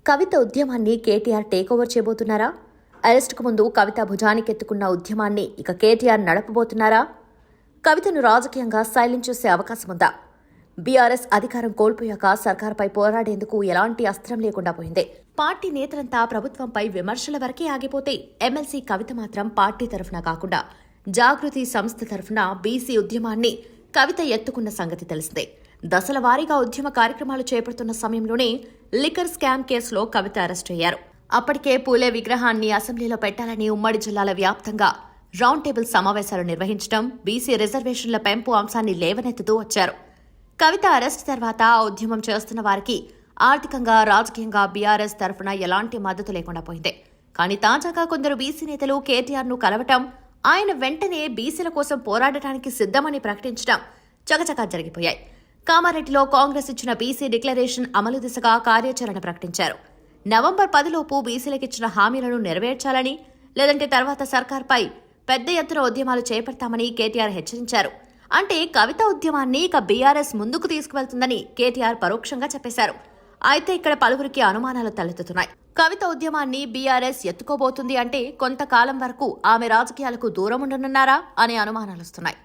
కవిత ఉద్యమాన్ని కేటీఆర్ టేకోవర్ చేయబోతున్నారా? అరెస్టుకు ముందు కవిత భుజానికెత్తుకున్న ఉద్యమాన్ని ఇక కేటీఆర్ నడపబోతున్నారా? కవితను రాజకీయంగా సైలెంట్ చేసే అవకాశం ఉందా? బీఆర్ఎస్ అధికారం కోల్పోయాక సర్కారుపై పోరాడేందుకు ఎలాంటి అస్త్రం లేకుండా పోయింది. పార్టీ నేతలంతా ప్రభుత్వంపై విమర్శల వరకే ఆగిపోతే ఎమ్మెల్సీ కవిత మాత్రం పార్టీ తరఫున కాకుండా జాగృతి సంస్థ తరఫున బీసీ ఉద్యమాన్ని కవిత ఎత్తుకున్న సంగతి తెలిసిందే. దశల వారీగా ఉద్యమ కార్యక్రమాలు చేపడుతున్న సమయంలోనే లిక్కర్ స్కామ్ కేసులో కవిత అరెస్ట్ అయ్యారు. అప్పటికే పూలే విగ్రహాన్ని అసెంబ్లీలో పెట్టాలని ఉమ్మడి జిల్లాల వ్యాప్తంగా రౌండ్ టేబుల్ సమావేశాలు నిర్వహించడం, బీసీ రిజర్వేషన్ల పెంపు అంశాన్ని లేవనెత్తుతూ వచ్చారు. కవిత అరెస్ట్ తర్వాత ఆ ఉద్యమం చేస్తున్న వారికి ఆర్థికంగా, రాజకీయంగా బీఆర్ఎస్ తరఫున ఎలాంటి మద్దతు లేకుండా పోయింది. కానీ తాజాగా కొందరు బీసీ నేతలు కేటీఆర్ను కలవటం, ఆయన వెంటనే బీసీల కోసం పోరాడటానికి సిద్ధమని ప్రకటించడం చకచకా జరిగిపోయాయి. కామారెడ్డిలో కాంగ్రెస్ ఇచ్చిన బీసీ డిక్లరేషన్ అమలు దిశగా కార్యాచరణ ప్రకటించారు. నవంబర్ 10 లోపు బీసీలకిచ్చిన హామీలను నెరవేర్చాలని, లేదంటే తర్వాత సర్కార్పై పెద్ద ఎత్తున ఉద్యమాలు చేపడతామని కేటీఆర్ హెచ్చరించారు. అంటే కవిత ఉద్యమాన్ని ఇక బీఆర్ఎస్ ముందుకు తీసుకువెళ్తుందని కేటీఆర్ పరోక్షంగా చెప్పేశారు. అయితే ఇక్కడ పలువురికి అనుమానాలు తలెత్తుతున్నాయి. కవిత ఉద్యమాన్ని బీఆర్ఎస్ ఎత్తుకోబోతుంది అంటే కొంతకాలం వరకు ఆమె రాజకీయాలకు దూరం ఉండనున్నారా అనే అనుమానాలు వస్తున్నాయి.